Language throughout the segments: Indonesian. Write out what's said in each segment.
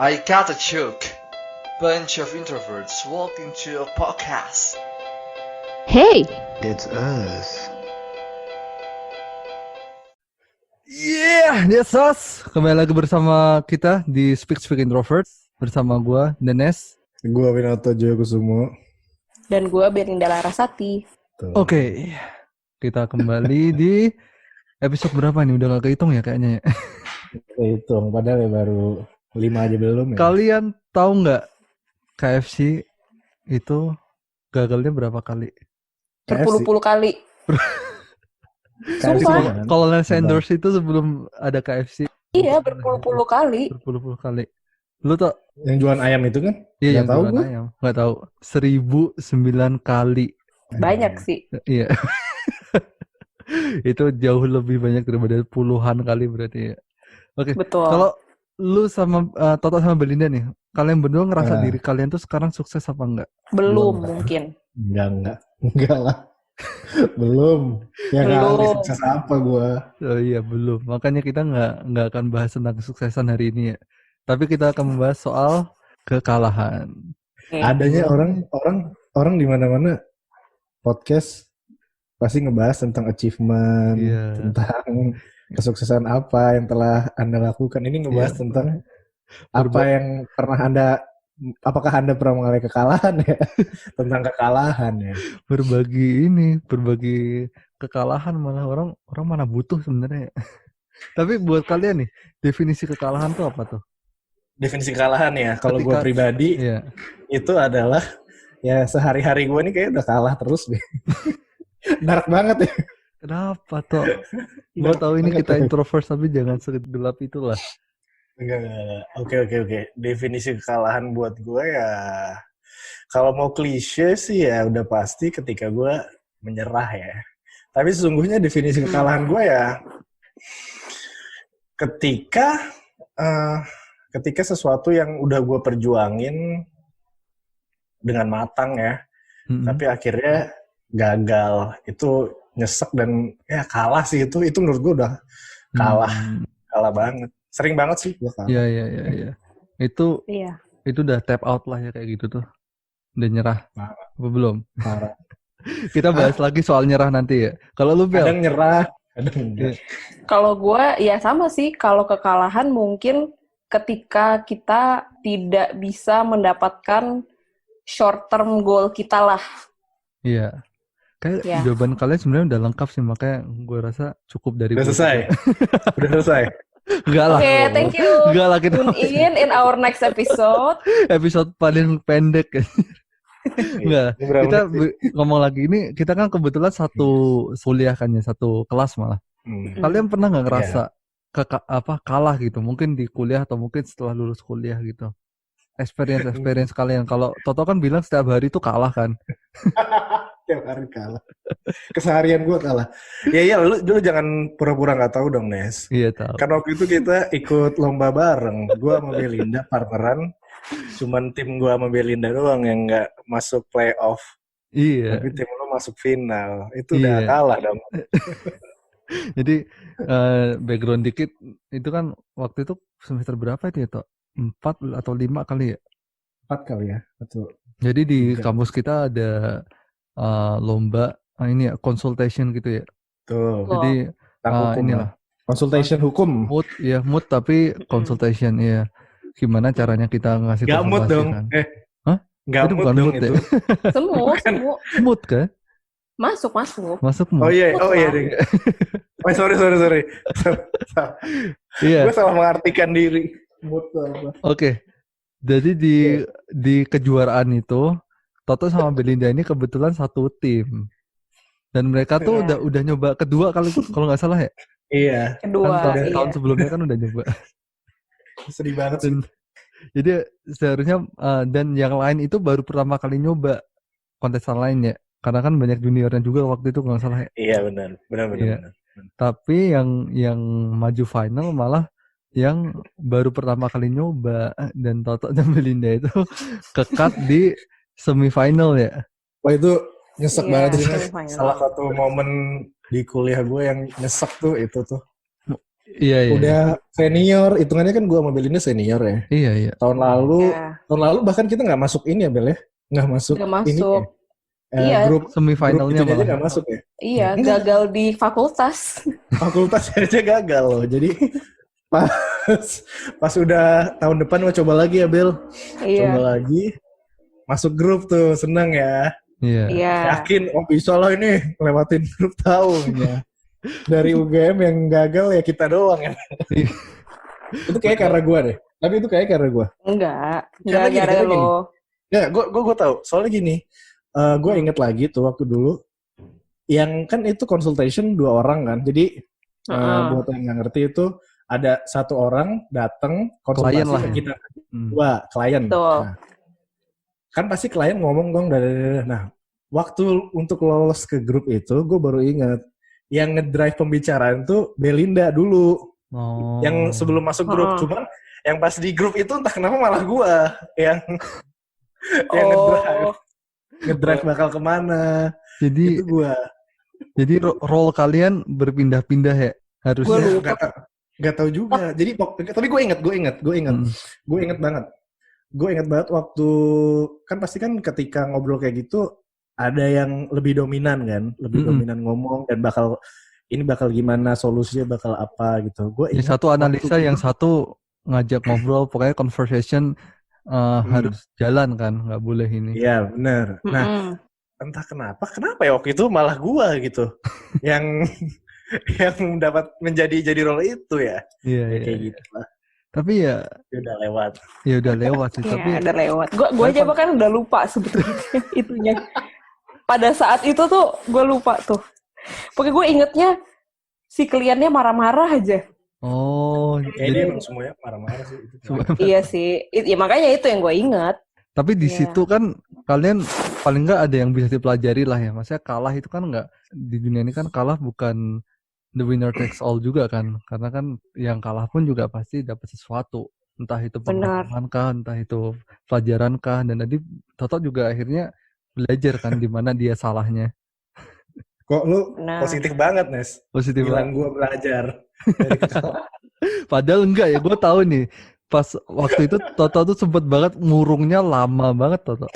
I got a joke. Bunch of introverts walk into a podcast. Hey, That's us. Yeah, that's us. Kembali lagi bersama kita di Speak Introvert bersama gua Denes. Gua Winoto Joyokusumo. dan gue Berinda Larasati. Oke, kita kembali di episode berapa nih? Udah gak kehitung ya kayaknya ya. Hitung, padahal ya baru 5 aja belum ya. Kalian tahu nggak KFC itu gagalnya berapa kali? Berpuluh-puluh kali. KFC Sumpah. kan? Kalau Lance Endorse itu sebelum ada KFC Iya, berpuluh-puluh kali. berpuluh-puluh kali. Lu tau? Yang jualan ayam itu kan? Iya, yang Nggak tahu jualan gua. ayam. Nggak tahu. 1009 kali. Banyak sih. Iya. Itu jauh lebih banyak daripada puluhan kali berarti ya. Oke. Betul. Kalau lu sama Toto sama Belinda nih, kalian berdua ngerasa Ah. diri kalian tuh sekarang sukses apa enggak? Belum Belum. mungkin. Enggak lah. Belum. Ya Belum. kali sukses apa gua. Oh iya, belum. Makanya kita nggak akan bahas tentang kesuksesan hari ini ya. Tapi kita akan membahas soal kekalahan. Adanya orang di mana-mana podcast pasti ngebahas tentang achievement, Iya. tentang kesuksesan apa yang telah Anda lakukan. Ini ngebahas Iya. tentang apa yang pernah apakah Anda pernah mengalami kekalahan ya? Tentang kekalahan ya. Berbagi kekalahan, malah orang mana butuh sebenarnya. Tapi buat kalian nih, definisi kekalahan tuh apa tuh? Definisi kekalahan ya, kalau gue Ketika- pribadi Iya. itu adalah ya sehari-hari gue nih kayak udah kalah terus deh. Dark banget ya. Kenapa toh? Gue tahu ini kita Banget. introvert tapi jangan segelap itulah. Enggak. Oke. Definisi kekalahan buat gue ya, kalau mau klise sih ya udah pasti ketika gue menyerah ya. Tapi sesungguhnya definisi kekalahan gue ya ketika sesuatu yang udah gue perjuangin dengan matang ya, Mm-mm. tapi akhirnya gagal, itu nyesek dan ya kalah sih, itu menurut gue udah kalah. Kalah banget, sering banget sih gue kalah. Iya. Itu Iya. udah tap out lah ya kayak gitu tuh. Udah nyerah. Parah. Apa belum? Parah. Kita bahas lagi soal nyerah nanti ya. Kalau lu Bel, Kadang nyerah, kadang enggak. Kalau gue ya sama sih. Kalau kekalahan mungkin ketika kita tidak bisa mendapatkan short term goal kita lah. iya. Kayak Ya. jawaban kalian sebenarnya udah lengkap sih, makanya gue rasa cukup dari Udah gua selesai. juga. Udah selesai. Enggak lah. Oke, thank you. Enggak lah, kita Tune in our next episode. episode paling pendek. Enggak. Ini berapa Kita menit sih? ngomong lagi ini, kita kan kebetulan satu kuliah kan ya, satu kelas malah. Kalian pernah nggak ngerasa kalah gitu? Mungkin di kuliah atau mungkin setelah lulus kuliah gitu. Experience kalian. Kalau Toto kan bilang setiap hari itu kalah kan. Tiap hari kalah. Keseharian gue kalah. Ya lu jangan pura-pura nggak tahu dong, Nes. Iya tahu. Karena waktu itu kita ikut lomba bareng. Gue sama Belinda partneran. Cuman tim gue sama Belinda doang yang nggak masuk playoff. Iya. Tapi tim lu masuk final. Itu udah Iya. kalah dong. Jadi background dikit, itu kan waktu itu semester berapa itu ya Tok? 4 atau 5 kali ya? 4 kali ya. Betul. Jadi di Tiga. kampus kita ada lomba ini ya, consultation gitu ya. Tuh. Oh. Jadi Tentang hukum inilah lah. Consultation hukum. mood tapi consultation ya. Gimana caranya kita ngasih Gak mood konsultasi dong. kan? Hah? Gak Itu mood bukan dong mood ya? itu. Semua. Mood kan? Masuk. Masuk Oh mood. iya, Mood lah. deh. Oh sorry. Iya. Gue salah mengartikan diri. Mood tuh apa? Oke. Jadi di kejuaraan itu Toto sama Belinda ini kebetulan satu tim. Dan mereka tuh Iya. udah nyoba kedua kali kalau nggak salah ya. Iya. Kedua. Kan Iya. tahun sebelumnya kan udah nyoba. Sedih banget sih. Jadi seharusnya dan yang lain itu baru pertama kali nyoba kontestan lain ya. Karena kan banyak juniornya juga waktu itu kalau nggak salah ya. Iya benar. Iya. Tapi yang maju final malah yang baru pertama kali nyoba, dan Toto dan Belinda itu kekat di semifinal ya. Wah itu nyesek Iya, banget sih. semifinal. Salah satu momen di kuliah gue yang nyesek tuh itu tuh. Iya, iya. Udah senior, hitungannya kan gue sama Belinda senior ya. Iya, iya. Tahun lalu, Ya, tahun lalu bahkan kita nggak masuk ini ya Bel ya, nggak masuk nggak ini masuk. ya. Iya, Grup Semifinalnya itu aja malah. nggak masuk ya. iya, Enggak, gagal di fakultas. fakultas aja gagal loh. Jadi pas pas udah tahun depan mau coba lagi ya Bel, coba Iya, lagi masuk grup tuh seneng ya. Iya. iya. Yakin bisa lah ini lewatin grup tahunnya. Dari UGM yang gagal ya kita doang ya. Itu kayak karena gue deh. Tapi itu kayak karena gue. Enggak Karena gini, gara-gara karena gini. lo. Ya, gue tahu. Soalnya gini, gue inget lagi tuh waktu dulu, yang kan itu consultation 2 orang kan. Jadi buat yang nggak ngerti itu ada 1 orang datang konsultasi Klien lah ke ya. kita, 2 klien. Betul. Nah, kan pasti klien ngomong dong. Nah, waktu untuk lolos ke grup itu, gue baru ingat yang ngedrive pembicaraan tuh Belinda dulu, Oh. yang sebelum masuk grup. Cuman yang pas di grup itu entah kenapa malah gue yang yang ngedrive bakal kemana. Jadi Itu gue. jadi role kalian berpindah-pindah ya harusnya. Gua lupa. Gak tahu juga. Jadi tapi gue inget banget. Gue inget banget waktu kan pasti kan ketika ngobrol kayak gitu ada yang lebih dominan kan, lebih dominan ngomong dan bakal gimana solusinya, bakal apa gitu. Gue Yang satu analisa, yang satu ngajak ngobrol, pokoknya conversation harus jalan kan, nggak boleh ini. Iya benar. Nah entah kenapa ya waktu itu malah gue gitu yang dapat jadi role itu ya. Iya, Kayak gitu lah. Tapi ya Udah lewat. Ya udah lewat sih. Iya, Tapi udah lewat. Gue aja bahkan udah lupa sebetulnya itunya. Pada saat itu tuh gue lupa tuh. Pokoknya gue ingetnya si kliennya marah-marah aja. Oh, Jadi emang semuanya marah-marah sih. Iya sih. Ya makanya itu yang gue inget. Tapi di situ kan kalian paling nggak ada yang bisa dipelajari lah ya. Maksudnya kalah itu kan nggak, di dunia ini kan kalah bukan the winner takes all juga kan. Karena kan yang kalah pun juga pasti dapat sesuatu. Entah itu pengalaman kah, entah itu pelajaran kah. Dan tadi Toto juga akhirnya belajar kan di mana dia salahnya. Kok lu positif banget, Nes? Positif bilang gue belajar. Padahal enggak ya, gue tahu nih. Pas waktu itu Toto tuh sempet banget ngurungnya lama banget Toto.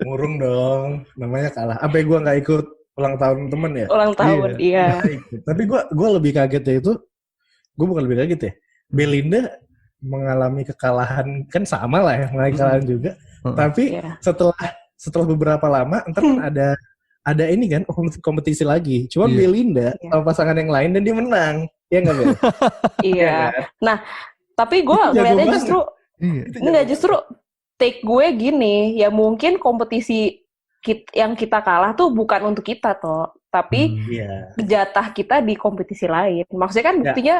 Ngurung dong, namanya kalah. Sampai gue nggak ikut ulang tahun temen ya. Ulang tahun, iya. Tapi gue lebih kagetnya itu, gue bukan lebih kaget ya. Belinda mengalami kekalahan, kan sama lah ya, mengalami kekalahan juga. Tapi setelah beberapa lama, ntar kan ada ini kan kompetisi lagi. Cuman Belinda sama pasangan yang lain dan dia menang. Ya nggak Bel? Iya. Nah, tapi gue ngeliatnya justru take gue gini, ya mungkin kompetisi yang kita kalah tuh bukan untuk kita toh, tapi jatah kita di kompetisi lain. Maksudnya kan buktinya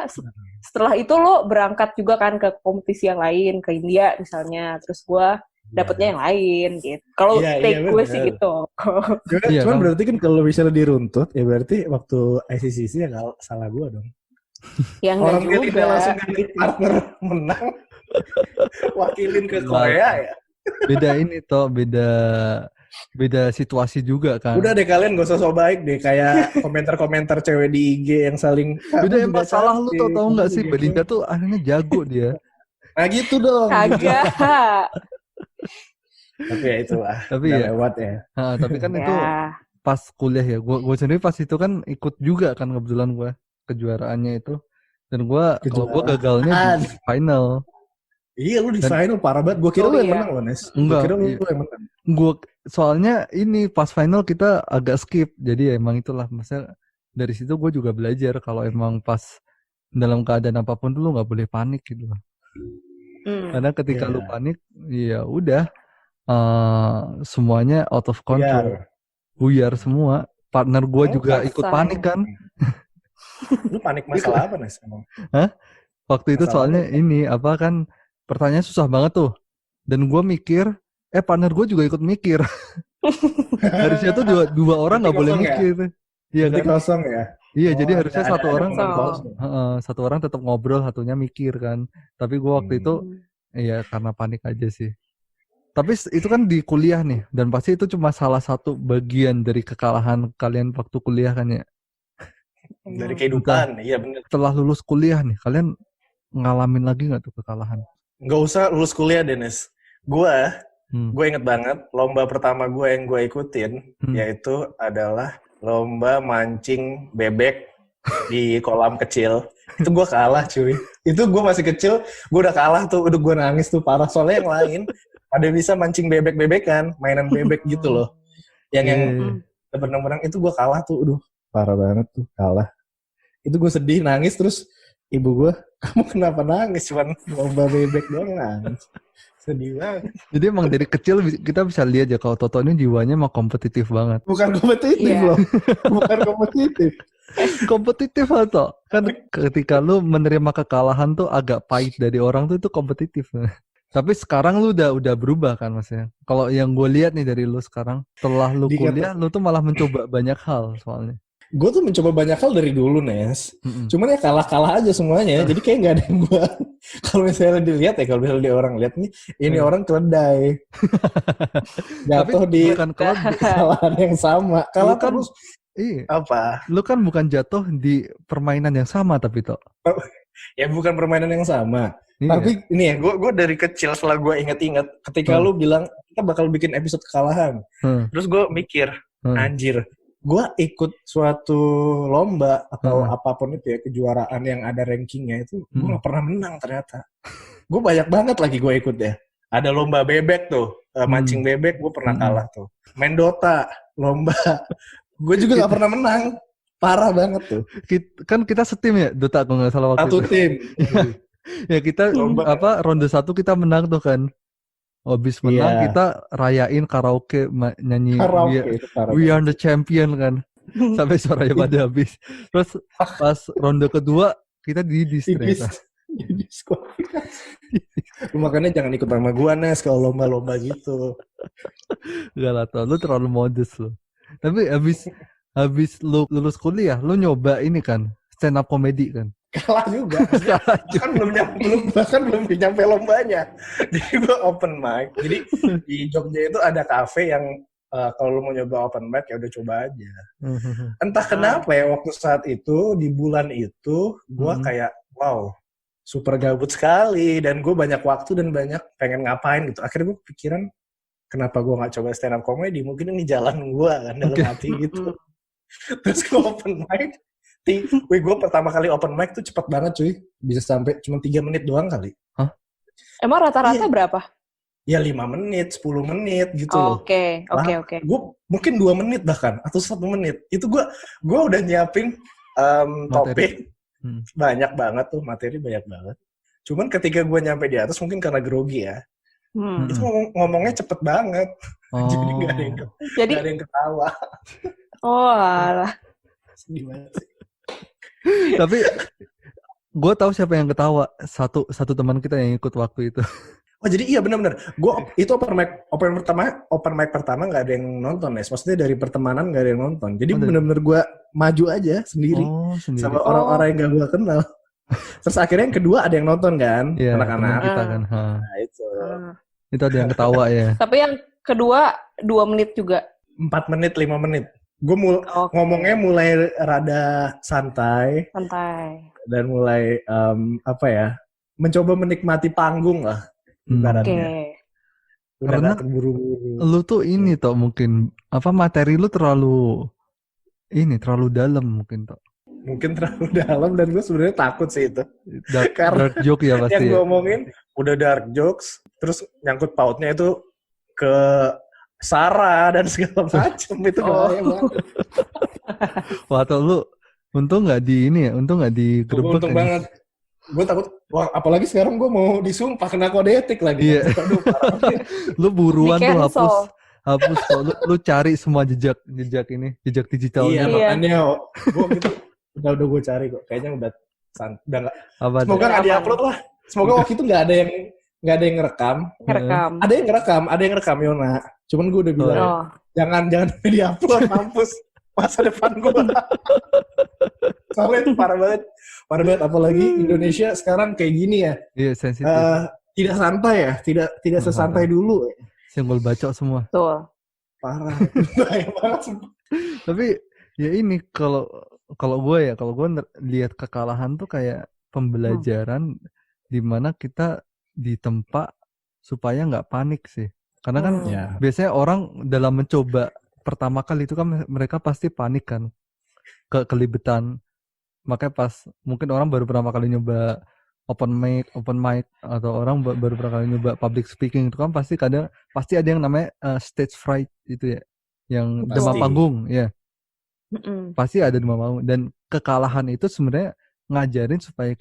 setelah itu lo berangkat juga kan ke kompetisi yang lain, ke India misalnya, terus gue dapetnya yang lain gitu. Kalau take gue sih gitu. Cuman berarti kan kalau misalnya diruntut, ya berarti waktu ICCC ya nggak salah gue dong. Yang orang juga langsung ganti partner menang, wakilin ke Korea ya. Beda ini toh, beda situasi juga kan. Udah deh kalian gak usah so baik deh, kayak komentar-komentar cewek di IG yang saling. Udah emang salah lu tau nggak sih, Belinda tuh akhirnya jago dia. Nah gitu dong. Kagak. Tapi ya itulah. Tapi ya lewat ya. Nah, tapi kan itu pas kuliah ya. Gue sendiri pas itu kan ikut juga kan, kebetulan gue kejuaraannya itu. Dan kalau gue gagalnya di final. Iya lu di final parah banget. Gue kira lu yang menang loh, Nes. Enggak. Gue kira lu yang menang. Soalnya ini pas final kita agak skip. Jadi emang itulah, maksudnya dari situ gue juga belajar kalau emang pas dalam keadaan apapun lu nggak boleh panik gitu loh. Karena ketika lu panik, ya udah semuanya out of control, buyar semua. Partner gue juga ikut panik kan. Lu panik masalah apa, Nes? Emang? Hah? Waktu itu soalnya ini apa kan, pertanyaan susah banget tuh. Dan gue mikir, partner gue juga ikut mikir. Harusnya tuh dua orang nggak boleh mikir. Iya kan? Kosong ya. Iya, jadi harusnya satu orang tetap ngobrol, satunya mikir kan. Tapi gue waktu itu ya karena panik aja sih. Tapi itu kan di kuliah nih, dan pasti itu cuma salah satu bagian dari kekalahan kalian waktu kuliah kan ya. Dari kehidupan. Iya benar. Setelah lulus kuliah nih, kalian ngalamin lagi nggak tuh kekalahan? Nggak usah lulus kuliah, Dennis. Gue inget banget lomba pertama gue yang gue ikutin yaitu adalah lomba mancing bebek di kolam kecil. Itu gue kalah cuy. Itu gue masih kecil, gue udah kalah tuh, udah gue nangis tuh parah. Soalnya yang lain ada bisa mancing bebek-bebekan, mainan bebek gitu loh. Yang benang-benang itu gue kalah tuh, aduh parah banget tuh kalah. Itu gue sedih nangis terus ibu gue, kamu kenapa nangis? Cuman lomba bebek doang nangis. Sedih banget. Jadi emang dari kecil kita bisa lihat ya kalau Toto ini jiwanya emang kompetitif banget. Bukan kompetitif loh. Bukan kompetitif. Kompetitif atau kan ketika lu menerima kekalahan tuh agak pahit dari orang tuh itu kompetitif. Tapi sekarang lu udah berubah kan maksudnya. Kalau yang gue lihat nih dari lu sekarang, setelah lu kuliah lu tuh malah mencoba banyak hal soalnya. Gue tuh mencoba banyak hal dari dulu, Nes. Cuman ya kalah-kalah aja semuanya. Jadi kayak gak ada yang gue... Kalau misalnya dilihat ya, kalau misalnya orang lihat nih, ini orang keledai. Jatuh di kesalahan yang sama. Kalah kan terus... Iya. Apa? Lu kan bukan jatuh di permainan yang sama tapi Tok. Ya bukan permainan yang sama. Iya. Tapi ini ya, gue dari kecil setelah gue inget-inget, ketika lu bilang, kita bakal bikin episode kekalahan. Terus gue mikir, anjir, gue ikut suatu lomba atau apapun itu ya, kejuaraan yang ada rankingnya itu, gue gak pernah menang ternyata. Gue banyak banget lagi gue ikut ya. Ada lomba bebek tuh, mancing bebek gue pernah kalah tuh. Main Dota, lomba, gue juga gak pernah menang. Parah banget tuh. Kan kita setim ya, Dota kalau gak salah waktu satu itu. tim. Ya kita ronde 1 kita menang tuh kan. Habis menang kita rayain karaoke nyanyi We Are the Champion kan. Sampai suaranya pada habis. Terus pas ronde kedua kita diskualifikasi. Makanya jangan ikut sama gua Nes kalau lomba-lomba gitu. Enggak lah tuh, lu terlalu modest lu. Tapi habis lu lulus kuliah, lu nyoba ini kan, stand up comedy kan. Kalah juga. Bahkan belum nyampe lombanya. Jadi gue open mic. Jadi di Jogja itu ada cafe yang kalau lu mau nyoba open mic ya udah coba aja. Entah kenapa ya waktu saat itu di bulan itu gue kayak wow super gabut sekali dan gue banyak waktu dan banyak pengen ngapain gitu. Akhirnya gue kepikiran kenapa gue nggak coba stand up comedy? Mungkin ini jalan gue kan dalam hati gitu. Terus gue open mic. Gue pertama kali open mic tuh cepet banget cuy. Bisa sampai cuma 3 menit doang kali. Hah? Emang rata-rata berapa? Ya 5 menit, 10 menit gitu loh. Oke. Gue mungkin 2 menit bahkan, atau 1 menit. Itu gue udah nyiapin topik. Banyak banget tuh, materi banyak banget. Cuman ketika gue nyampe di atas, mungkin karena grogi ya. Itu ngomongnya cepet banget. Jadi gak ada yang ketawa. Oh alah. Gimana sih? Tapi gue tahu siapa yang ketawa, satu teman kita yang ikut waktu itu. Oh jadi iya benar-benar. Gue itu open mic pertama nggak ada yang nonton ya. Maksudnya dari pertemanan nggak ada yang nonton. Jadi benar-benar gue maju aja sendiri. Sama orang-orang yang gak gue kenal. Terus akhirnya yang kedua ada yang nonton kan, anak-anak kita kan. Nah itu ada yang ketawa ya. Tapi yang kedua 2 menit juga. 4 menit, 5 menit. Gue ngomongnya mulai rada santai dan mulai mencoba menikmati panggung lah ibaratnya. Karena lu tuh ini toh mungkin materi lu terlalu dalam mungkin toh. Mungkin terlalu dalam dan gue sebenarnya takut sih itu. Dark joke ya pasti. Yang gue omongin udah dark jokes, terus nyangkut pautnya itu ke Sarah dan segala macam itu bahaya banget. Wah, atau lu untung nggak digerebek. Untung banget. Gue takut. Wah, apalagi sekarang gue mau disumpah kena kode etik lagi. Iya. Lu buruan tuh hapus. Lu cari semua jejak digitalnya. Iya, makanya gue gitu. udah gue cari kok. Kayaknya udah nggak. Semoga nggak diupload lah. Semoga waktu itu nggak ada yang ngerekam. Ada yang ngerekam Yona. Cuman gue udah bilang, jangan di-upload, mampus masa depan gue. Soalnya itu parah banget, apalagi Indonesia sekarang kayak gini ya. Iya, sensitif. Tidak santai ya, tidak sesantai dulu. Senggol bacok semua. Betul. Parah, bahaya banget. Tapi ya ini kalau kalau gue lihat kekalahan tuh kayak pembelajaran di mana kita ditempa supaya nggak panik sih. Karena kan biasanya orang dalam mencoba pertama kali itu kan mereka pasti panik kan, kelibetan. Makanya pas mungkin orang baru pertama kali nyoba open mic atau orang baru pertama kali nyoba public speaking itu kan pasti ada yang namanya stage fright itu ya, yang demam panggung ya. Pasti ada demam panggung, dan kekalahan itu sebenarnya ngajarin supaya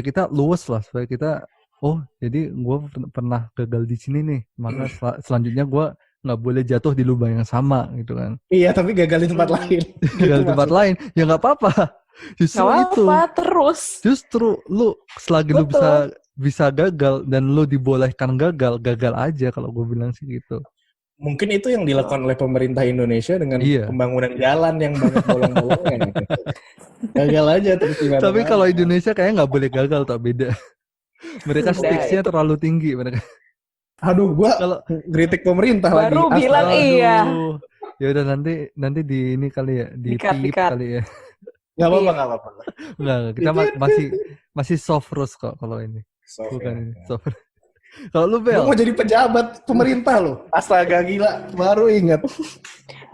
kita luwes lah, supaya kita jadi gue pernah gagal di sini nih, maka selanjutnya gue nggak boleh jatuh di lubang yang sama gitu kan. Iya, tapi gagal di tempat lain. Gagal di tempat lain ya nggak apa-apa. Justru lu selagi lu bisa gagal dan lu dibolehkan gagal aja, kalau gue bilang sih gitu. Mungkin itu yang dilakukan oleh pemerintah Indonesia dengan pembangunan jalan yang banyak bolong-bolongnya gitu. Gagal aja terus gimana. Tapi kalau Indonesia kayaknya nggak boleh gagal, tak beda. Mereka stakes-nya terlalu tinggi mereka. Aduh, gua kalau kritik pemerintah baru lagi. Bilang iya. Ya udah nanti di ini kali ya, di tip kali ya. Gak apa-apa. Enggak, kita masih soft rules kok kalau ini. Bukan ini, soft. Kalau lu Bel, mau jadi pejabat pemerintah lo. Astaga, gila, baru ingat.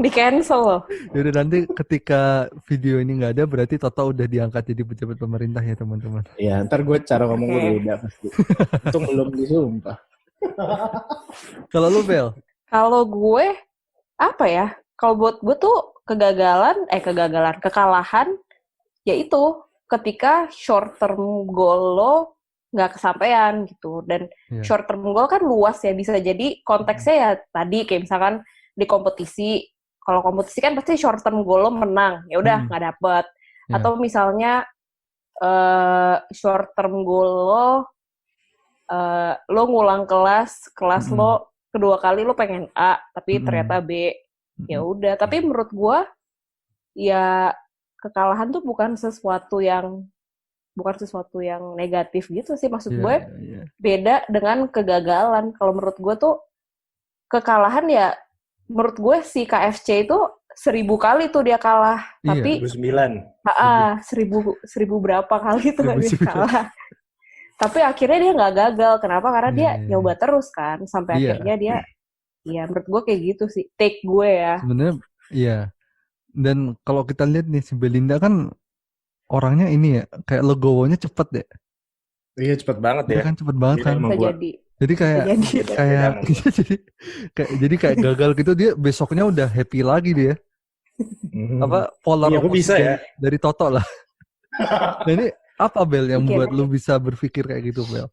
Di cancel loh. Yaudah, nanti ketika video ini nggak ada berarti Toto udah diangkat jadi pejabat pemerintah ya teman-teman. Iya, ntar gue cara ngomong gue beda pasti. Untung belum disumpah. Kalau lu Bel? Kalau gue apa ya? Kalau buat gue tuh kekalahan yaitu ketika short term goal lo nggak kesampaian gitu. Dan short term goal kan luas ya, bisa jadi konteksnya ya tadi kayak misalkan di kompetisi. Kalau kompetisi kan pasti short term goal lo menang, ya udah nggak dapet. Atau misalnya short term goal lo ngulang kelas lo kedua kali lo pengen A tapi ternyata B. Ya udah, tapi menurut gue ya kekalahan tuh bukan sesuatu yang negatif gitu sih, maksud gue beda dengan kegagalan. Kalau menurut gue tuh kekalahan ya, menurut gue si KFC itu 1000 kali tuh dia kalah, tapi 1000 berapa kali tuh dia kalah. Tapi akhirnya dia nggak gagal. Kenapa? Karena dia nyoba terus kan sampai akhirnya dia. Ya menurut gue kayak gitu sih, take gue ya. Sebenarnya iya. Dan kalau kita lihat nih si Belinda kan orangnya ini ya, kayak legowonya cepet deh. Iya, cepet banget ya. Kan cepet banget kan. Jadi kayak jadi kayak gagal gitu, dia besoknya udah happy lagi dia. Apa polar bisa ya dari Toto lah. Nah ini apa Bel yang buat lu bisa berpikir kayak gitu Bel?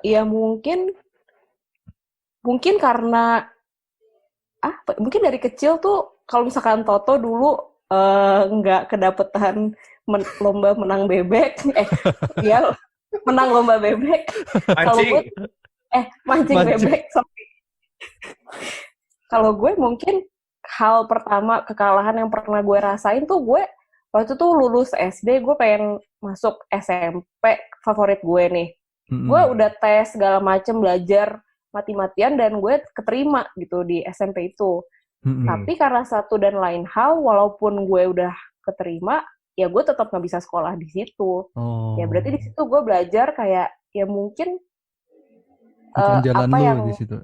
Ya mungkin karena mungkin dari kecil tuh kalau misalkan Toto dulu nggak kedapetan lomba menang bebek, menang lomba bebek. Mancing bebek. Kalau gue mungkin hal pertama kekalahan yang pernah gue rasain tuh gue waktu tuh lulus SD, gue pengen masuk SMP favorit gue nih. Gue udah tes segala macem, belajar mati-matian dan gue keterima gitu di SMP itu. Tapi karena satu dan lain hal, walaupun gue udah keterima, ya gue tetap nggak bisa sekolah di situ. Ya berarti di situ gue belajar kayak ya mungkin bukan jalan lu di situ.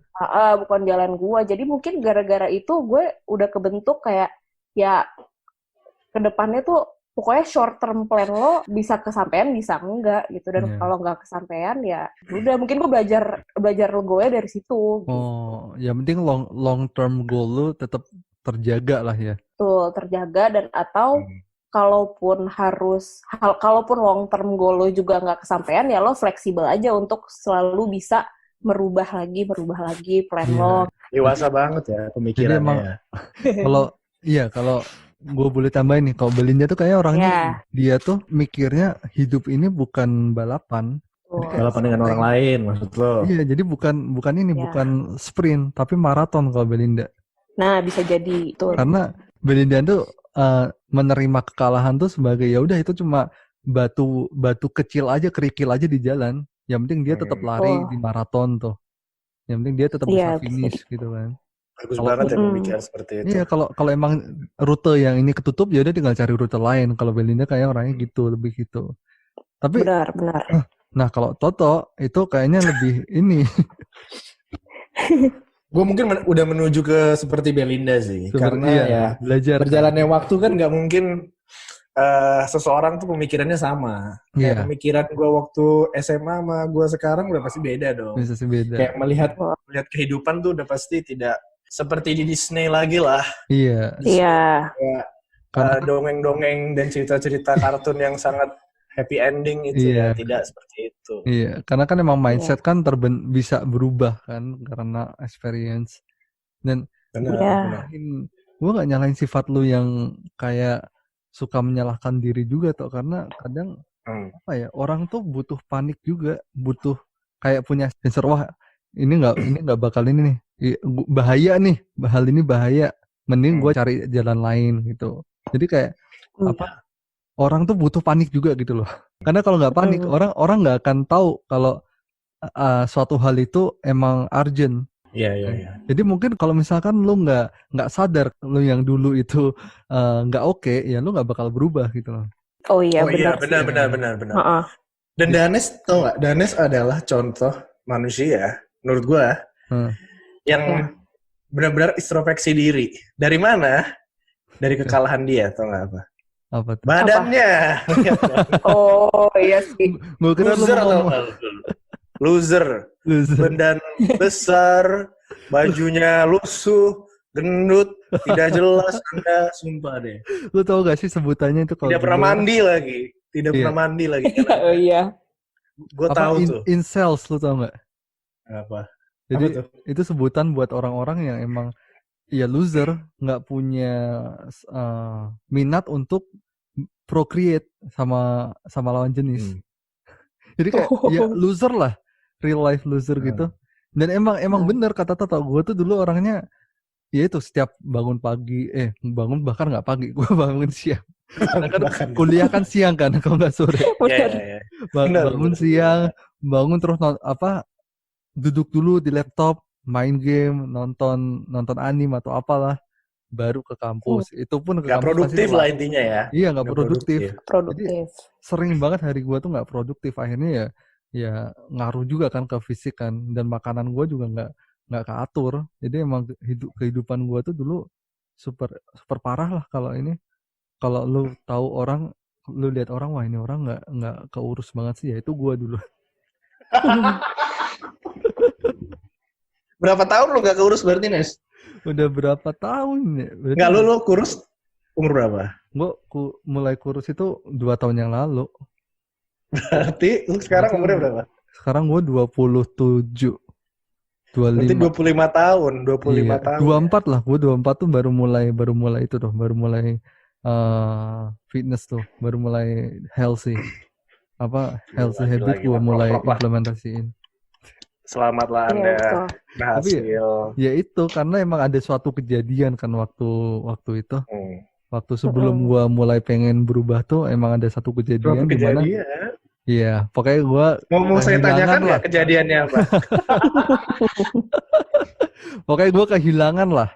Bukan jalan gue. Jadi mungkin gara-gara itu gue udah kebentuk kayak ya kedepannya tuh pokoknya short term plan lo bisa kesampaian bisa enggak gitu, dan kalau nggak kesampaian ya udah mungkin gue belajar gue dari situ. Ya penting long term goal lo tetap terjaga lah ya. Tuh terjaga, dan atau kalaupun long term goal lo juga nggak kesampaian ya lo fleksibel aja untuk selalu bisa merubah lagi plan lo. Dewasa banget ya pemikirannya. Kalau gue boleh tambahin nih, kalau Belinda tuh kayak orangnya dia tuh mikirnya hidup ini bukan balapan. Balapan dengan orang lain maksud lo. Iya, jadi bukan sprint tapi maraton kalau Belinda. Nah, bisa jadi itu. Karena Belinda tuh menerima kekalahan tuh sebagai ya udah itu cuma batu kecil aja, kerikil aja di jalan. Yang penting dia tetap lari di maraton tuh. Yang penting dia tetap bisa finish gitu kan. Bagus banget ya pembicaraan seperti itu. Iya, kalau emang rute yang ini ketutup ya udah tinggal cari rute lain. Kalau Belinda kayak orangnya gitu, lebih gitu. Tapi Benar. nah kalau Toto itu kayaknya lebih ini. Gue mungkin udah menuju ke seperti Belinda sih, karena ya belajar berjalannya waktu kan nggak mungkin seseorang tuh pemikirannya sama. Kayak pemikiran gue waktu SMA sama gue sekarang udah pasti beda dong. Bisa sih beda. Kayak melihat kehidupan tuh udah pasti tidak seperti di Disney lagi lah. Iya. Kayak dongeng-dongeng dan cerita-cerita kartun yang sangat happy ending itu ya tidak seperti itu. Iya, karena kan emang mindset kan bisa berubah kan karena experience. Dan gue gak nyalain sifat lu yang kayak suka menyalahkan diri juga tuh, karena kadang apa ya, orang tuh butuh panik juga, butuh kayak punya sensor, wah ini nggak bakal ini nih bahaya nih, hal ini bahaya, mending gue cari jalan lain gitu. Jadi kayak apa, orang tuh butuh panik juga gitu loh. Karena kalau nggak panik, orang nggak akan tahu kalau suatu hal itu emang urgent. Iya. Jadi mungkin kalau misalkan lu nggak sadar lu yang dulu itu nggak oke, ya lu nggak bakal berubah gitu loh. Oh iya, benar. Dan Danes tau nggak? Danes adalah contoh manusia menurut gua yang benar-benar introspeksi diri. Dari mana? Dari kekalahan dia, tau nggak apa? Apa tuh? Badannya. Oh iya sih. Loser. Badan besar, bajunya lusuh, gendut, tidak jelas Anda, sumpah deh. Lu tau gak sih sebutannya itu kalau tidak pernah mandi lagi. Pernah mandi lagi. Oh iya. Gue tahu tuh. Incels, lu tau gak? Apa? Jadi itu sebutan buat orang-orang yang emang ya loser, nggak punya minat untuk procreate sama lawan jenis. Jadi kayak ya loser lah, real life loser gitu. Dan emang bener kata Tata, gue tuh dulu orangnya ya itu setiap bangun pagi, bangun bahkan nggak pagi, gue bangun siang. Karena kan kuliah kan siang kan, kalau nggak sore. Bangun siang, bangun terus duduk dulu di laptop, main game, nonton anime atau apalah, baru ke kampus. Itu pun ke kampus produktif lah intinya ya. Iya, nggak produktif. Jadi sering banget hari gue tuh nggak produktif. Akhirnya ya ngaruh juga kan ke fisik kan, dan makanan gue juga nggak keatur. Jadi emang kehidupan gue tuh dulu super parah lah. Kalau lu tahu orang, lu lihat orang, wah ini orang nggak keurus banget sih, ya itu gue dulu. Berapa tahun lu gak keurus berarti, Nes? Udah berapa tahun ya? Nggak, lu kurus umur berapa? Gue mulai kurus itu 2 tahun yang lalu. Berarti lu sekarang umurnya berapa? Sekarang gue 27. 25. Berarti 25 tahun, 25 tahun. 24 lah, gue 24 tuh baru mulai itu tuh, baru mulai fitness tuh, baru mulai healthy habit gue mulai implementasiin. Selamatlah Anda berhasil. Ya itu karena emang ada suatu kejadian kan waktu itu. Waktu sebelum gue mulai pengen berubah tuh emang ada satu kejadian di mana. Iya, pokoknya gue mau saya tanyakan lah kejadiannya apa. Pokoknya gue kehilangan lah.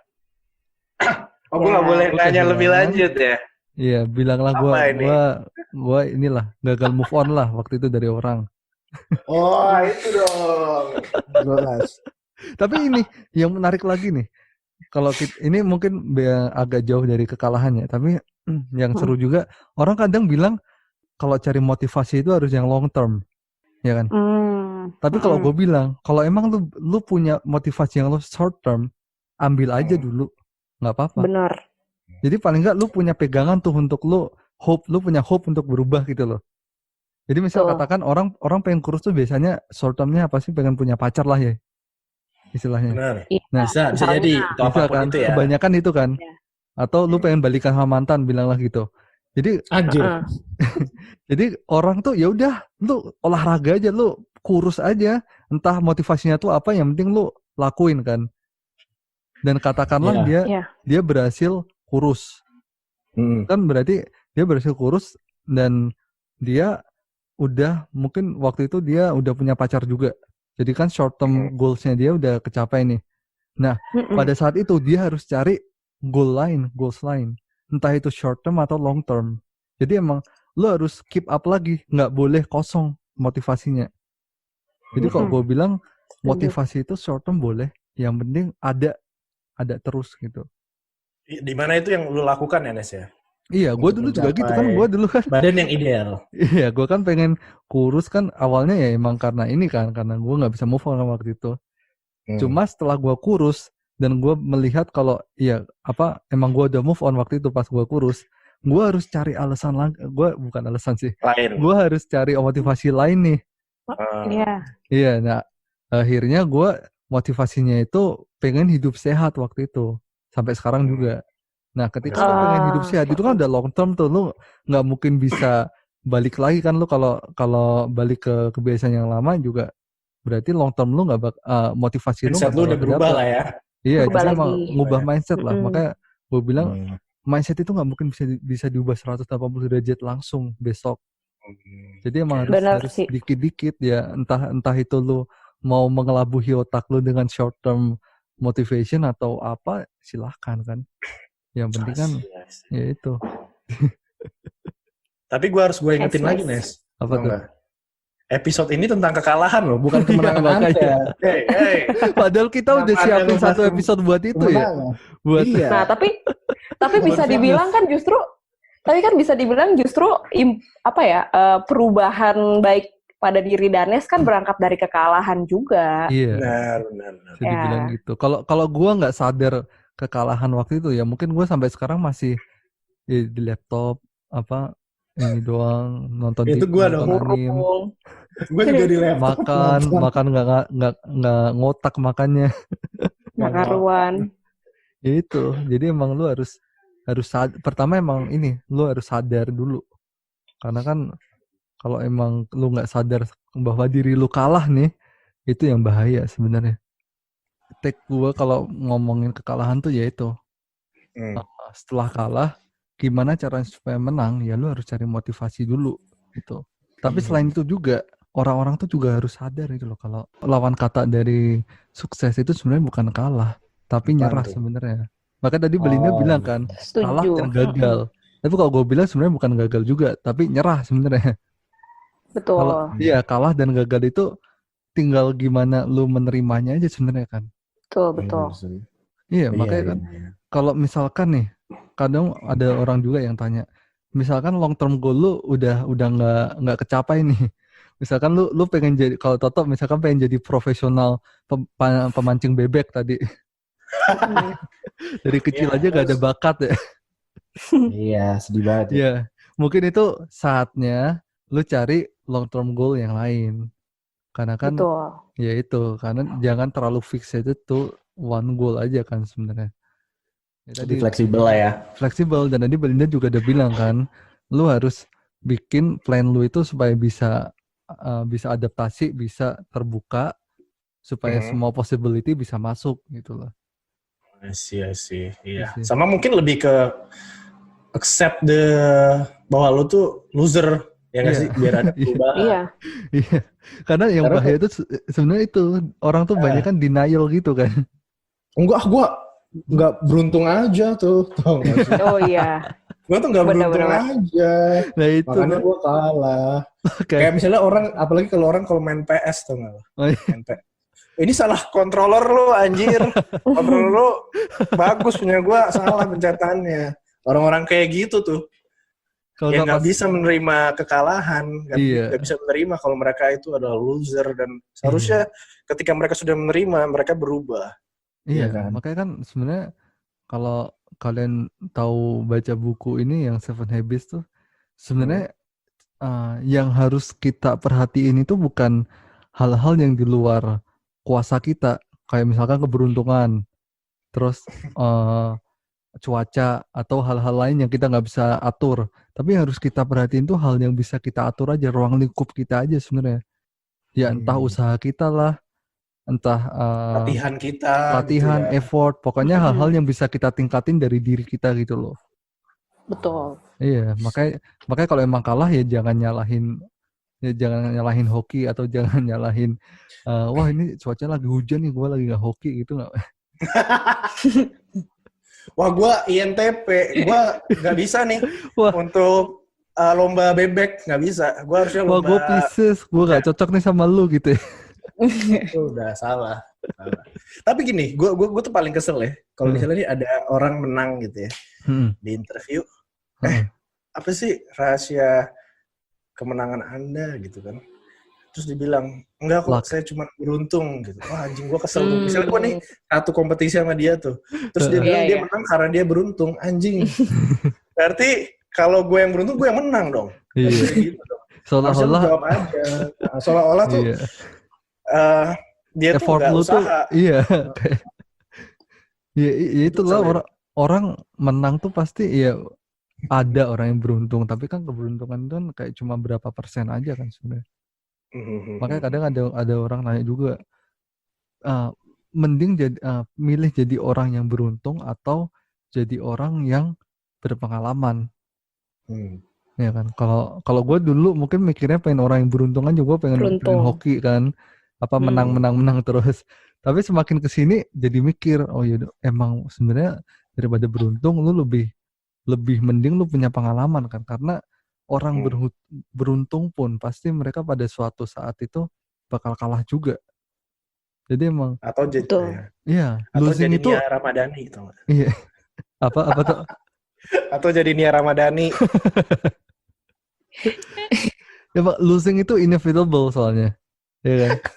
Oh, gue nggak boleh nanya lebih lanjut ya. Iya, bilanglah gue inilah gagal move on lah waktu itu dari orang. Oh, itu dong. Jelas. Tapi ini yang menarik lagi nih. Kalau ini mungkin agak jauh dari kekalahannya, tapi yang seru juga, orang kadang bilang kalau cari motivasi itu harus yang long term, ya kan? Tapi kalau gue bilang, kalau emang lu punya motivasi yang short term, ambil aja dulu, nggak apa-apa. Benar. Jadi paling nggak lu punya pegangan tuh untuk lu punya hope untuk berubah gitu loh. Jadi misal katakan orang pengen kurus tuh biasanya short termnya apa sih, pengen punya pacar lah ya istilahnya. Benar. Nah, bisa jadi itu apapun kan, itu ya. Kebanyakan itu kan. Atau lu pengen balikan sama mantan, bilanglah gitu. Jadi jadi orang tuh ya udah lu olahraga aja, lu kurus aja, entah motivasinya tuh apa, yang penting lu lakuin kan. Dan katakanlah dia berhasil kurus. Kan berarti dia berhasil kurus dan dia udah mungkin waktu itu dia udah punya pacar juga. Jadi kan short term goals-nya dia udah kecapai nih. Nah, pada saat itu dia harus cari goals lain. Entah itu short term atau long term. Jadi emang lo harus keep up lagi, nggak boleh kosong motivasinya. Jadi kalau gue bilang motivasi itu short term boleh, yang penting ada terus gitu. Di mana itu yang lo lakukan ya, Nes ya? Iya, gue dulu juga gitu kan, gue dulu kan badan yang ideal. Iya, gue kan pengen kurus kan awalnya ya emang karena ini kan, karena gue nggak bisa move on waktu itu. Cuma setelah gue kurus dan gue melihat kalau ya emang gue udah move on waktu itu pas gue kurus, gue harus cari alasan lagi. Gue bukan alasan sih, gue harus cari motivasi lain nih. Iya, nah akhirnya gue motivasinya itu pengen hidup sehat waktu itu sampai sekarang juga. Nah, ketika lo pengen hidup sehat itu kan udah long term tuh, lo nggak mungkin bisa balik lagi kan, lo kalau balik ke kebiasaan yang lama juga berarti long term lo nggak motivasi lo udah berubah lah ya. Iya, jadi emang ngubah mindset lah. Makanya gue bilang mindset itu nggak mungkin bisa diubah 180 derajat langsung besok. Jadi emang harus dikit-dikit ya, entah itu lo mau mengelabuhi otak lo dengan short term motivation atau apa, silahkan kan. Yang penting kan ya itu. Tapi gue ingetin lagi, Nes. Apa tuh? Episode ini tentang kekalahan loh, bukan kemenangan Anda. Padahal kita udah siapin satu episode buat itu ya. Iya. Nah, tapi bisa dibilang kan justru perubahan baik pada diri Danes kan berangkat dari kekalahan juga. Iya. Benar. Bisa dibilang gitu. Kalau gue nggak sadar kekalahan waktu itu ya mungkin gue sampai sekarang masih di laptop ini doang nonton itu gue dong anime. Gue juga di laptop makan nggak ngotak makannya nggak karuan. Itu jadi emang lu harus pertama emang ini lu harus sadar dulu, karena kan kalau emang lu nggak sadar bahwa diri lu kalah nih, itu yang bahaya sebenarnya. Take gue kalau ngomongin kekalahan tuh ya itu setelah kalah gimana caranya supaya menang, ya lu harus cari motivasi dulu gitu. Tapi selain itu juga orang-orang tuh juga harus sadar itu loh, kalau lawan kata dari sukses itu sebenarnya bukan kalah tapi nyerah sebenarnya. Maka tadi Belinda bilang kan kalah dan gagal. Tapi kalau gue bilang sebenarnya bukan gagal juga tapi nyerah sebenarnya. Betul. Kalau kalah dan gagal itu tinggal gimana lu menerimanya aja sebenarnya kan. Betul. Iya, makanya kan kalau misalkan nih, kadang ada orang juga yang tanya, misalkan long term goal lu udah nggak kecapai nih. Misalkan lu pengen jadi, kalau Toto misalkan pengen jadi profesional pemancing bebek tadi. Dari kecil aja gak ada bakat ya. Iya, sedih banget. Iya, mungkin itu saatnya lu cari long term goal yang lain. Karena kan ya itu, karena jangan terlalu fix aja tuh one goal aja kan sebenarnya. Ya, tadi fleksibel lah ya. Fleksibel, dan tadi Belinda juga udah bilang kan, lu harus bikin plan lu itu supaya bisa adaptasi, bisa terbuka, supaya semua possibility bisa masuk gitu loh. Iya. Sama mungkin lebih ke accept bahwa lu tuh loser. Ya nggak sih, biar ada perubahan. Iya. Karena yang bahaya itu sebenarnya itu orang tuh banyak kan denial gitu kan. Enggak, gua nggak beruntung aja tuh. Oh iya. Gua tuh nggak beruntung aja. Nah itu. Makanya gua kalah. Kayak misalnya orang, apalagi kalau main PS tuh nggak? Main PS. Ini salah controller lu anjir. Controller lu bagus, punya gua salah pencetannya. Orang-orang kayak gitu tuh. Ya nggak bisa menerima kekalahan, nggak bisa menerima kalau mereka itu adalah loser, dan seharusnya ketika mereka sudah menerima, mereka berubah. Iya kan? Makanya kan sebenarnya kalau kalian tahu baca buku ini yang Seven Habits tuh, sebenarnya yang harus kita perhatiin itu bukan hal-hal yang di luar kuasa kita, kayak misalkan keberuntungan, terus cuaca atau hal-hal lain yang kita nggak bisa atur. Tapi yang harus kita perhatiin tuh hal yang bisa kita atur aja, ruang lingkup kita aja sebenarnya. Ya entah usaha kita lah, entah latihan kita, gitu ya. Effort, pokoknya hal-hal yang bisa kita tingkatin dari diri kita gitu loh. Betul. Iya, makanya kalau emang kalah ya jangan nyalahin hoki, atau jangan nyalahin wah ini cuaca lagi hujan nih, gue lagi nggak hoki gitu, nggak. Wah, gue INTP, gue nggak bisa nih untuk lomba bebek, nggak bisa. Gue harusnya lomba. Wah, gue Pisces, gue nggak cocok nih sama lu gitu. Itu udah salah. Tapi gini, gue tuh paling kesel ya. Kalau misalnya nih ada orang menang gitu ya di interview, apa sih rahasia kemenangan Anda gitu kan? Terus dibilang, enggak kok, saya cuma beruntung gitu. Wah anjing, gue kesel tuh. Misalnya gue nih satu kompetisi sama dia tuh. Terus dia bilang dia menang karena dia beruntung. Anjing. Berarti kalau gue yang beruntung, gue yang menang dong. Iya. Gitu dong. Seolah-olah. Jawab aja. Nah, seolah-olah tuh dia tuh effort gak lu usaha. Tuh, iya. Ya itulah orang menang tuh pasti ya ada orang yang beruntung. Tapi kan keberuntungan itu kan kayak cuma berapa persen aja kan sebenarnya. Makanya kadang ada orang nanya juga, mending milih jadi orang yang beruntung atau jadi orang yang berpengalaman. Ya kan, kalau gue dulu mungkin mikirnya pengen orang yang beruntung aja, gue pengen hoki kan, menang terus. Tapi semakin kesini jadi mikir, oh ya emang sebenarnya daripada beruntung lu lebih mending lu punya pengalaman kan, karena orang beruntung pun pasti mereka pada suatu saat itu bakal kalah juga. Jadi emang atau jadi iya, atau losing jadi itu Nia Ramadhani gitu. Iya. Apa tuh? Atau jadi Nia Ramadhani. Ya Pak, losing itu inevitable soalnya. Ya kan?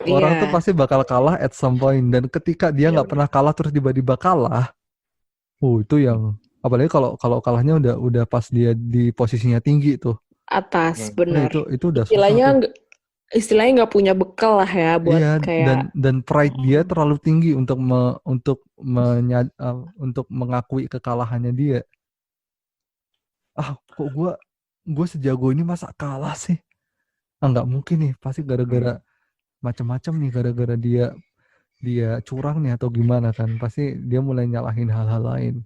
Orang tuh pasti bakal kalah at some point, dan ketika dia nggak pernah kalah terus tiba-tiba kalah, itu yang apalagi kalau kalahnya udah pas dia di posisinya tinggi tuh. Atas, benar. Itu udah susah. Istilahnya nggak punya bekal lah ya buat kayak. Dan pride dia terlalu tinggi untuk untuk mengakui kekalahannya dia. Kok gue sejago ini masa kalah sih? Nggak mungkin nih, pasti gara-gara macam-macam nih, gara-gara dia curang nih atau gimana kan? Pasti dia mulai nyalahin hal-hal lain.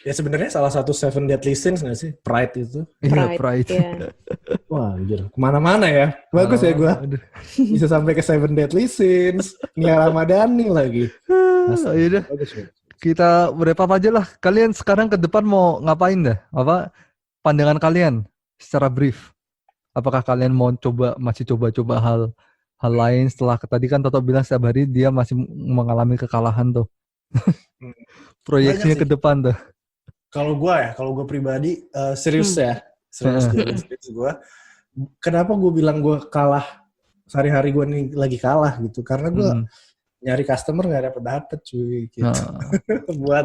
Ya sebenarnya salah satu 7 Deadly Sins nggak sih? Pride itu. Iya, pride. Yeah. Wah, anjir. Kemana-mana ya. Bagus ya gue. Bisa sampai ke 7 Deadly Sins. Nia Ramadhani lagi. Yaudah. Kita wrap aja lah. Kalian sekarang ke depan mau ngapain dah? Apa pandangan kalian secara brief? Apakah kalian mau masih coba-coba hal lain setelah tadi kan Toto bilang setiap hari dia masih mengalami kekalahan tuh. Proyeksinya ke depan tuh. Kalau gue pribadi serius gue. Kenapa gue bilang gue kalah? Sehari-hari gue nih lagi kalah gitu. Karena gue nyari customer nggak dapet cuy. Gitu. Buat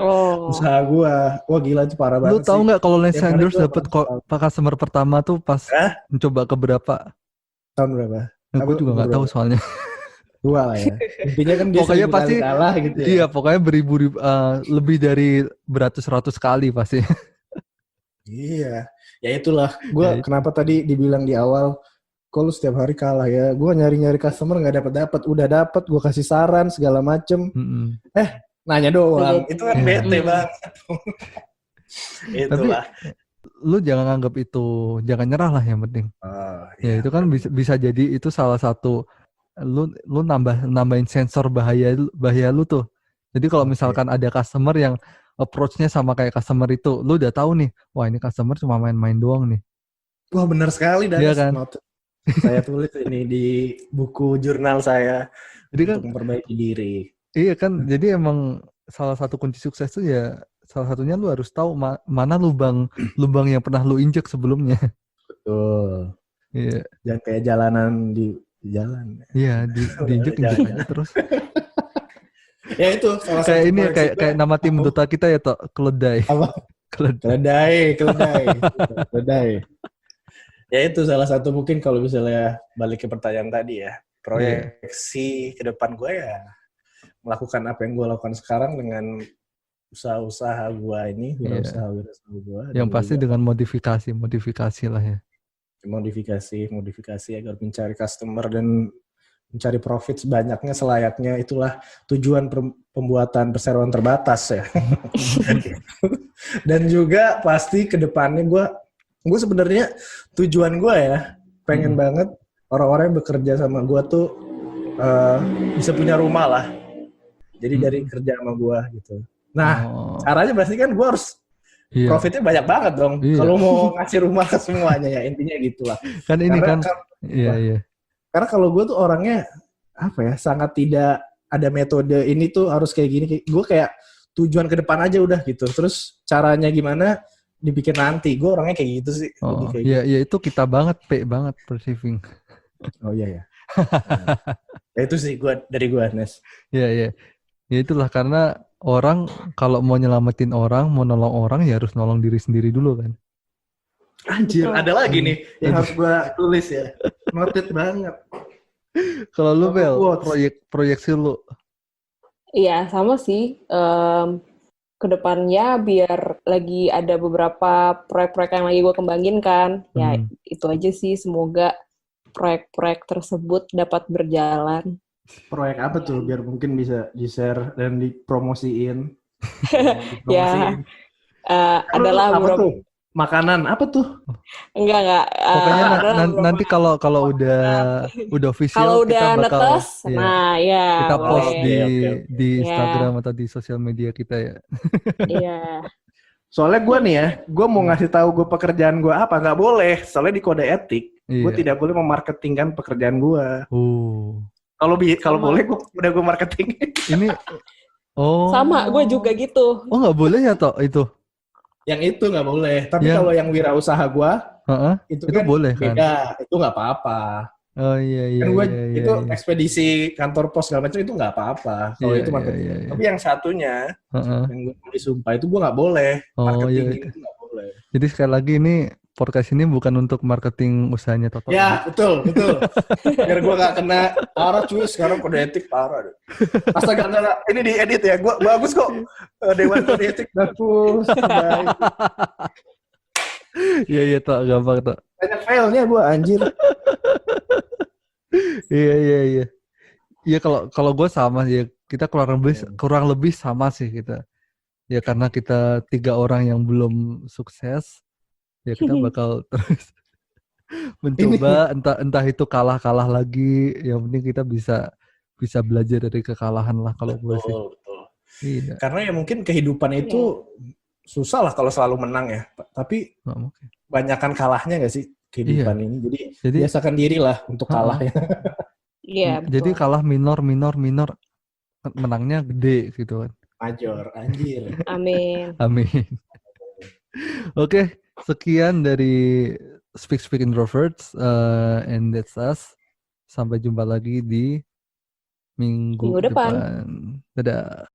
usaha gue. Wah gila itu parah banget. Lu tahu nggak kalau Lance Sanders dapet customer pertama tuh pas mencoba ke berapa? Tahun berapa? Gue juga nggak tahu soalnya. 2 lah ya. Intinya kan dia pokoknya pasti kalah gitu ya. Iya, pokoknya beribu-ribu lebih dari beratus-ratus kali pasti. Iya. Ya itulah. Gue kenapa tadi dibilang di awal, kok lu setiap hari kalah ya? Gue nyari-nyari customer nggak dapat. Udah dapat, gue kasih saran segala macem. Nanya doang. Itu kan bete banget. Itulah. Tapi lu jangan anggap itu, jangan nyerah lah yang penting. Ya itu kan bisa jadi itu salah satu lu nambahin sensor bahaya lu tuh. Jadi kalau misalkan ada customer yang approach-nya sama kayak customer itu, lu udah tahu nih, wah ini customer cuma main-main doang nih. Wah benar sekali dan kan? Saya tulis ini di buku jurnal saya. Jadi kan untuk memperbaiki diri. Iya kan, jadi emang salah satu kunci sukses tuh ya salah satunya lu harus tahu mana lubang yang pernah lu injek sebelumnya. Betul. Iya. Jangan kayak jalanan di jalan. Iya, diinjek aja terus. Ya itu salah kayak ini kayak nama tim Dota kita ya toh, Keledai. Apa? Keledai. Ya itu salah satu mungkin kalau misalnya balik ke pertanyaan tadi ya, proyeksi ke depan gue ya melakukan apa yang gue lakukan sekarang dengan usaha-usaha gue ini, usaha gue. Yang pasti dengan modifikasi lah ya. Modifikasi agar mencari customer dan mencari profit sebanyaknya selayaknya, itulah tujuan pembuatan perseroan terbatas ya. Dan juga pasti ke depannya gue sebenarnya tujuan gue ya pengen banget orang-orang yang bekerja sama gue tuh bisa punya rumah lah. Jadi dari kerja sama gue gitu. Nah, caranya berarti kan gue harus profitnya banyak banget dong. Kalau mau ngasih rumah ke semuanya ya, intinya gitulah. Kan ini kan. Iya. Karena kalau gue tuh orangnya apa ya, sangat tidak ada metode ini tuh harus kayak gini. Gue kayak tujuan ke depan aja udah gitu. Terus caranya gimana dipikir nanti. Gue orangnya kayak gitu sih. Iya, itu kita banget, banget perceiving. Oh iya ya. Ya itu sih dari gue, Nes. Iya. Ya itulah, karena orang kalau mau nyelamatin orang, mau nolong orang ya harus nolong diri sendiri dulu kan. Anjir, ada lagi nih yang harus gue tulis ya. Noted banget. Kalau lu Bel, proyeksi lu? Iya, sama sih. Kedepannya biar lagi ada beberapa proyek-proyek yang lagi gue kembangin kan. Ya itu aja sih, semoga proyek-proyek tersebut dapat berjalan. Proyek apa tuh biar mungkin bisa di-share dan dipromosiin? Ya, adalah beberapa makanan apa tuh? Enggak. Pokoknya nanti kalau udah official kalau udah kita bakal netes, kita post boleh. di Instagram atau di sosial media kita ya. Iya. Soalnya gue nih ya, gue mau ngasih tahu gue pekerjaan gue apa, nggak boleh. Soalnya di kode etik, gue tidak boleh memarketingkan pekerjaan gue. Kalau boleh, gue marketing. Ini, sama, gue juga gitu. Oh nggak boleh ya toh itu? Yang itu nggak boleh. Tapi kalau yang wirausaha gue, itu kan boleh beda. Kan? Itu nggak apa-apa. Oh iya. Kan gue itu ekspedisi kantor pos segala macam itu nggak apa-apa. Kalau itu marketing. Iya. Tapi yang satunya, yang gue disumpah itu gue nggak boleh. Marketing itu nggak boleh. Jadi sekali lagi ini podcast ini bukan untuk marketing usahanya Toto. Ya, betul. Biar gue gak kena parah cuy, sekarang kode etik parah. Astaga, enggak. Ini diedit ya, gue bagus kok. Dewan kode etik bagus. Iya, Tok, gampang, Tok. Banyak filenya gue, anjir. Iya. Iya, kalau gue sama ya, kita kurang lebih sama sih kita. Ya karena kita 3 orang yang belum sukses. Ya kita bakal terus mencoba entah itu kalah lagi, yang penting kita bisa belajar dari kekalahan lah kalau gue sih. Betul. Iya. Karena ya mungkin kehidupan itu susah lah kalau selalu menang ya, tapi banyakkan kalahnya nggak sih kehidupan ini. Jadi biasakan diri lah untuk kalah ya. Iya. Jadi kalah minor, menangnya gede gitu kan. Major, anjir. Amin. Oke. Sekian dari Speak Introverts, and that's us. Sampai jumpa lagi di minggu depan. Dadah.